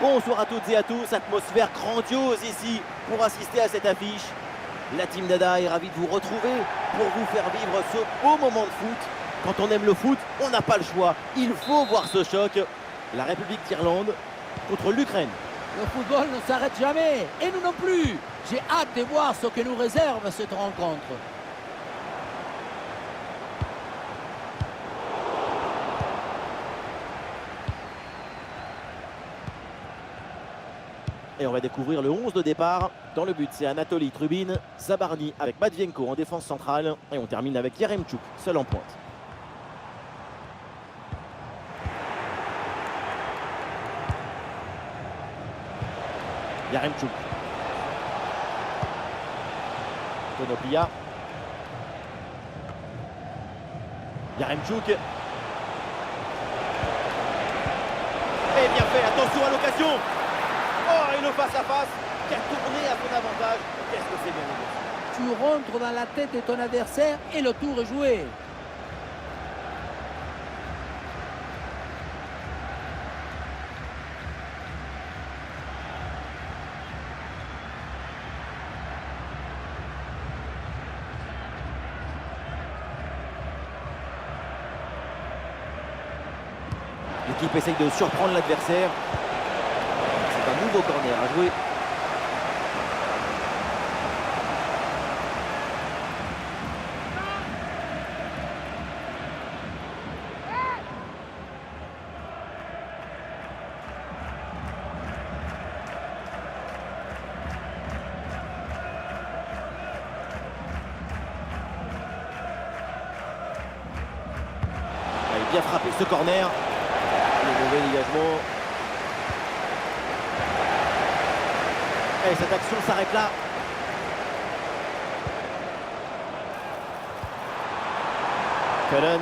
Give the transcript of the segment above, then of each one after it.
Bonsoir à toutes et à tous, atmosphère grandiose ici pour assister à cette affiche. La Team Dada est ravie de vous retrouver pour vous faire vivre ce beau moment de foot. Quand on aime le foot, on n'a pas le choix, il faut voir ce choc. La République d'Irlande contre l'Ukraine. Le football ne s'arrête jamais, et nous non plus. J'ai hâte de voir ce que nous réserve cette rencontre. Et on va découvrir le 11 de départ. Dans le but, c'est Anatoly Trubin, Zabarny avec Matvienko en défense centrale. Et on termine avec Yaremchuk, seul en pointe. Yaremchuk. Konoplia. Yaremchuk. Et bien fait, attention à l'occasion. Oh, et le face-à-face qui a tourné à son avantage. Qu'est-ce que c'est bien négocié. Tu rentres dans la tête de ton adversaire et le tour est joué. L'équipe essaye de surprendre l'adversaire. C'est un nouveau corner à jouer. Il a bien frappé ce corner. Le mauvais dégagement. Et cette action s'arrête là. Cullen.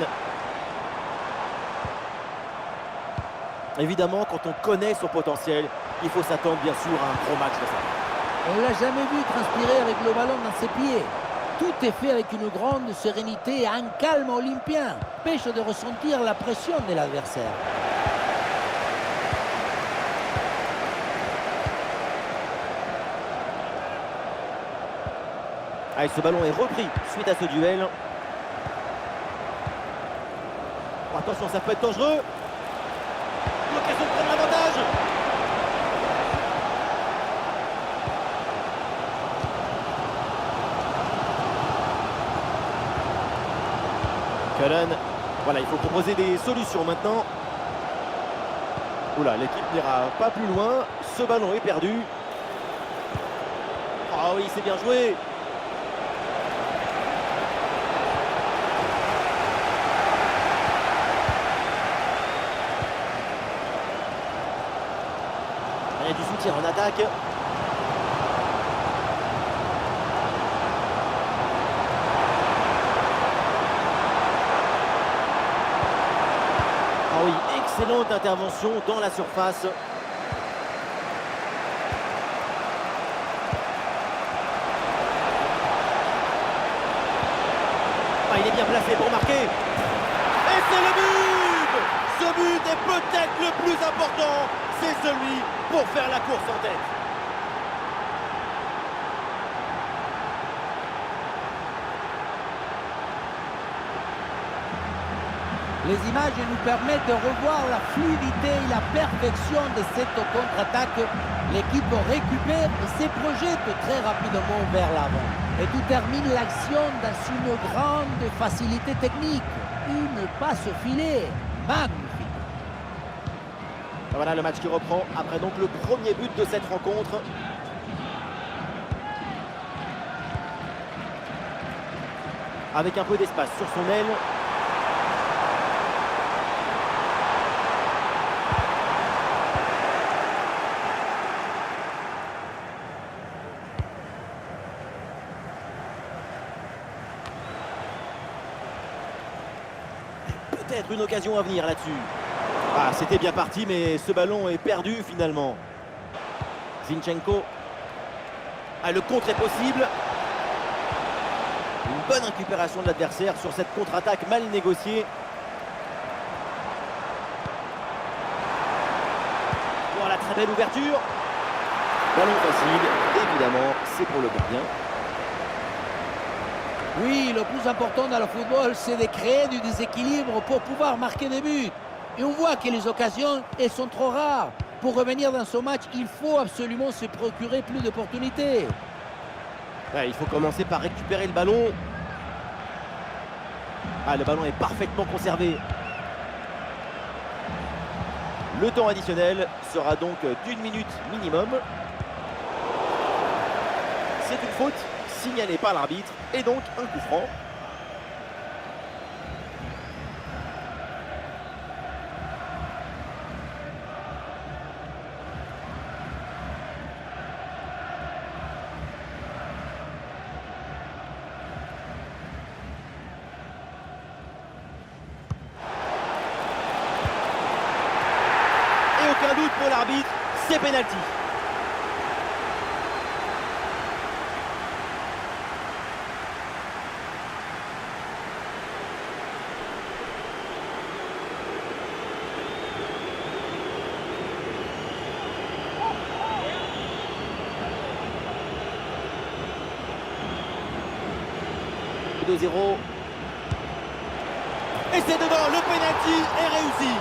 Évidemment, quand on connaît son potentiel, il faut s'attendre bien sûr à un gros match de ça. On ne l'a jamais vu transpirer avec le ballon dans ses pieds. Tout est fait avec une grande sérénité et un calme olympien. Pêche de ressentir la pression de l'adversaire. Allez, ce ballon est repris suite à ce duel. Oh, attention, ça peut être dangereux. L'occasion de prendre l'avantage. Cullen. Voilà, il faut proposer des solutions maintenant. Oula, l'équipe n'ira pas plus loin. Ce ballon est perdu. Ah oui, c'est bien joué. Il y a du soutien en attaque. Ah oui, excellente intervention dans la surface. Ah, il est bien placé pour marquer. Et c'est le but! Ce but est peut-être le plus important. C'est celui pour faire la course en tête. Les images nous permettent de revoir la fluidité et la perfection de cette contre-attaque. L'équipe récupère et se projette très rapidement vers l'avant. Et tout termine l'action dans une grande facilité technique. Une passe au filet. Magnifique. Voilà le match qui reprend après donc le premier but de cette rencontre. Avec un peu d'espace sur son aile. Peut-être une occasion à venir là-dessus. Ah, c'était bien parti, mais ce ballon est perdu finalement. Zinchenko. Ah, le contre est possible. Une bonne récupération de l'adversaire sur cette contre-attaque mal négociée. Oh, la très belle ouverture. Ballon facile, évidemment, c'est pour le gardien. Oui, le plus important dans le football, c'est de créer du déséquilibre pour pouvoir marquer des buts. Et on voit que les occasions, elles sont trop rares. Pour revenir dans ce match, il faut absolument se procurer plus d'opportunités. Ouais, il faut commencer par récupérer le ballon. Ah, le ballon est parfaitement conservé. Le temps additionnel sera donc d'1 minute minimum. C'est une faute signalée par l'arbitre et donc un coup franc. Et aucun doute pour l'arbitre, c'est pénalty. De 0. Et c'est dedans, le penalty est réussi.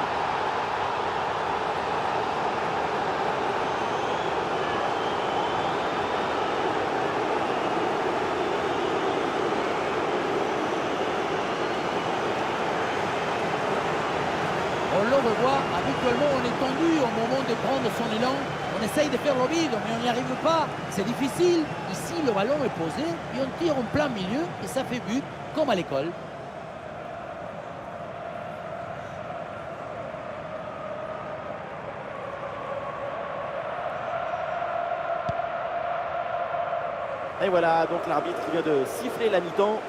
On le revoit, habituellement on est tendu au moment de prendre son élan. On essaye de faire le vide, mais on n'y arrive pas. C'est difficile. Ici, le ballon est posé et on tire en plein milieu et ça fait but, comme à l'école. Et voilà, donc l'arbitre vient de siffler la mi-temps.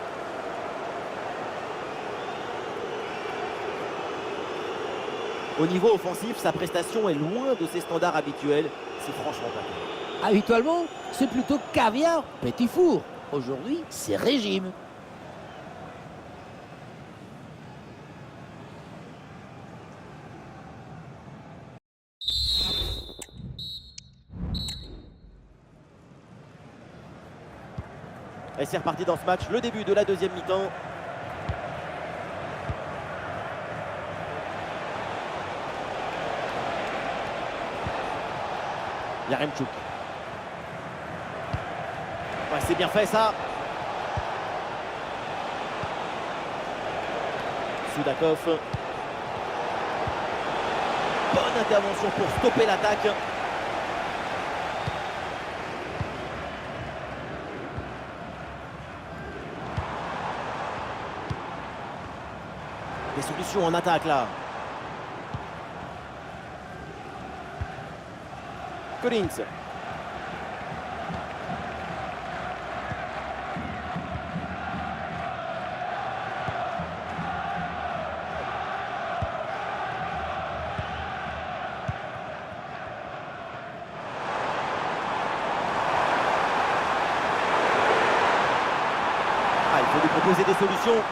Au niveau offensif, sa prestation est loin de ses standards habituels. C'est franchement pas terrible. Habituellement, c'est plutôt caviar, petit four. Aujourd'hui, c'est régime. Et c'est reparti dans ce match, le début de la deuxième mi-temps. Yaremchuk. Ouais, c'est bien fait ça. Soudakov. Bonne intervention pour stopper l'attaque. Des solutions en attaque là. Collins. Ah, il faut lui proposer des solutions.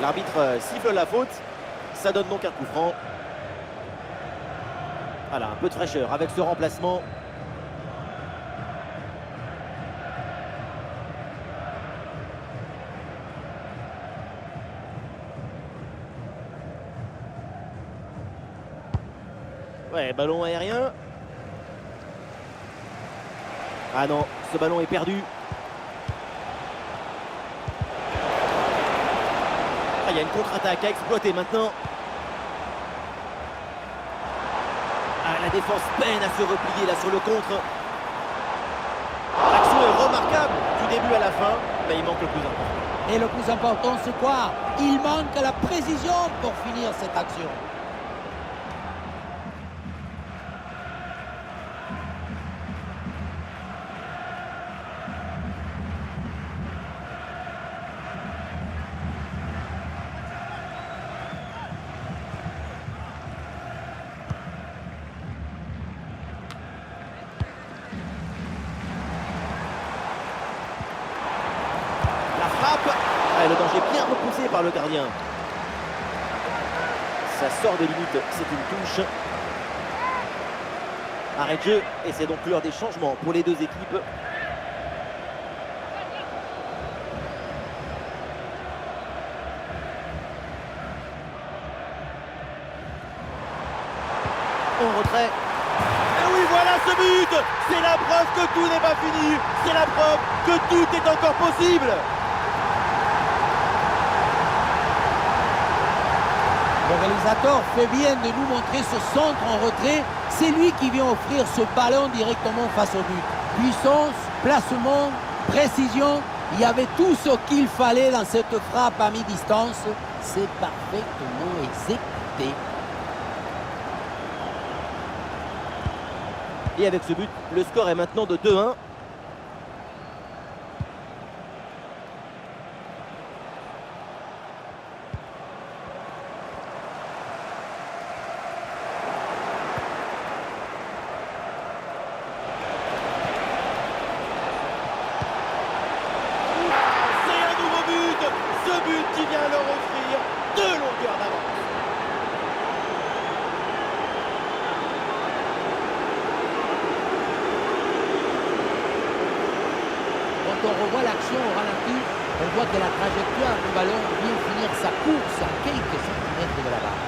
L'arbitre siffle la faute. Ça donne donc un coup franc. Voilà, un peu de fraîcheur avec ce remplacement. Ouais, ballon aérien. Ah non, ce ballon est perdu. Ah, il y a une contre-attaque à exploiter maintenant. Ah, la défense peine à se replier là sur le contre. L'action est remarquable du début à la fin, mais il manque le plus important. Et le plus important, c'est quoi? Il manque la précision pour finir cette action. frappe. Ah, le danger bien repoussé par le gardien. Ça sort des limites, c'est une touche. Arrêt de jeu, et c'est donc l'heure des changements pour les deux équipes. En retrait. Et oui, voilà ce but. C'est la preuve que tout n'est pas fini. C'est la preuve que tout est encore possible. Le réalisateur fait bien de nous montrer ce centre en retrait. C'est lui qui vient offrir ce ballon directement face au but. Puissance, placement, précision. Il y avait tout ce qu'il fallait dans cette frappe à mi-distance. C'est parfaitement exécuté. Et avec ce but, le score est maintenant de 2-1. Ce but qui vient leur offrir 2 longueurs d'avance. Quand on revoit l'action au ralenti, on voit que la trajectoire du ballon vient finir sa course à quelques centimètres de la barre.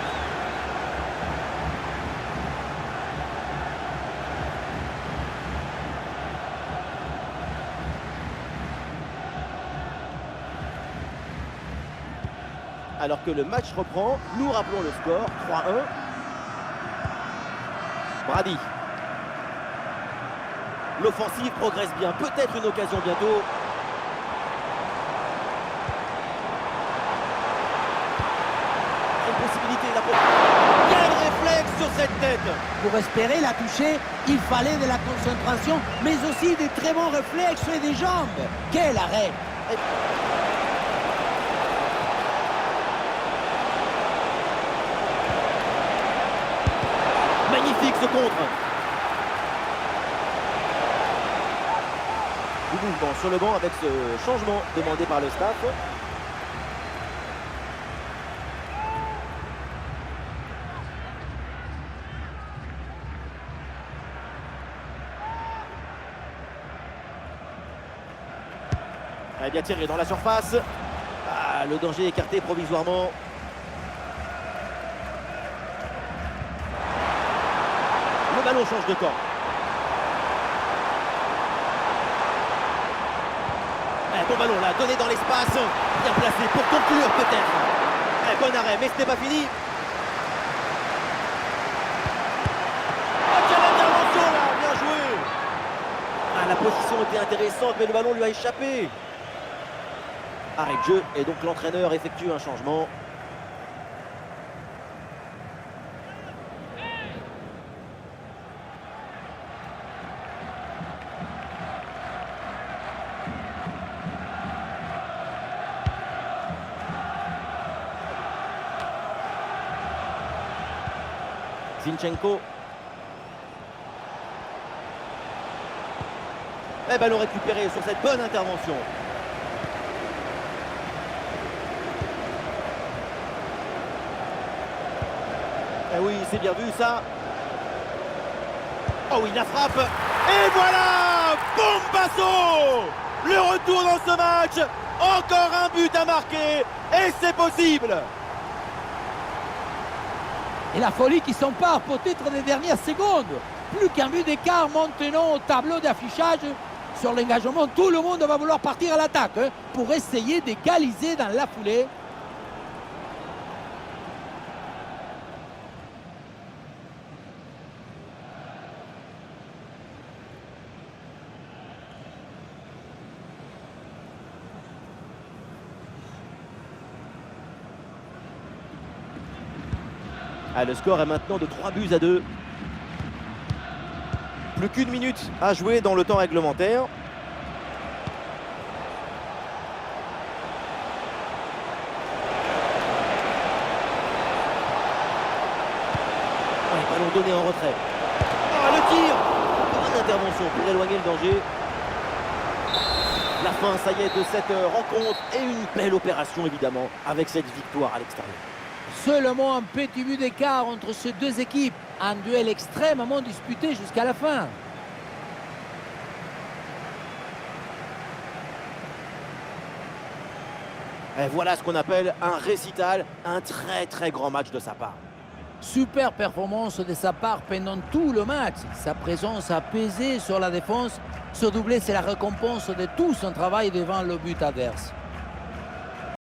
Alors que le match reprend, nous rappelons le score, 3-1. Brady. L'offensive progresse bien, peut-être une occasion bientôt. Une possibilité là pour... Quel réflexe sur cette tête! Pour espérer la toucher, il fallait de la concentration, mais aussi des très bons réflexes et des jambes. Quel arrêt! Magnifique ce contre. Du mouvement sur le banc avec ce changement demandé par le staff. Elle est bien tiré dans la surface. Ah, le danger écarté provisoirement. Le ballon change de camp. Bon ballon là, donné dans l'espace. Bien placé pour conclure peut-être. Bon arrêt, mais ce n'est pas fini. Oh, quelle intervention là, bien joué. Ah, la position était intéressante, mais le ballon lui a échappé. Arrêt de jeu, et donc l'entraîneur effectue un changement. Zinchenko. Et ballon récupéré sur cette bonne intervention. Eh oui, c'est bien vu ça. Oh oui, la frappe. Et voilà, Bombasso. Le retour dans ce match. Encore un but à marquer. Et c'est possible. Et la folie qui s'empare peut-être des dernières secondes. Plus qu'un but d'écart maintenant au tableau d'affichage. Sur l'engagement, tout le monde va vouloir partir à l'attaque pour essayer d'égaliser dans la foulée. Ah, le score est maintenant de 3-2. Plus qu'une minute à jouer dans le temps réglementaire. Ouais, ballon donné en retrait. Ah, le tir. Bonne intervention pour éloigner le danger. La fin, ça y est, de cette rencontre et une belle opération évidemment avec cette victoire à l'extérieur. Seulement un petit but d'écart entre ces deux équipes. Un duel extrêmement disputé jusqu'à la fin. Et voilà ce qu'on appelle un récital, un très grand match de sa part. Super performance de sa part pendant tout le match. Sa présence a pesé sur la défense. Ce doublé, c'est la récompense de tout son travail devant le but adverse.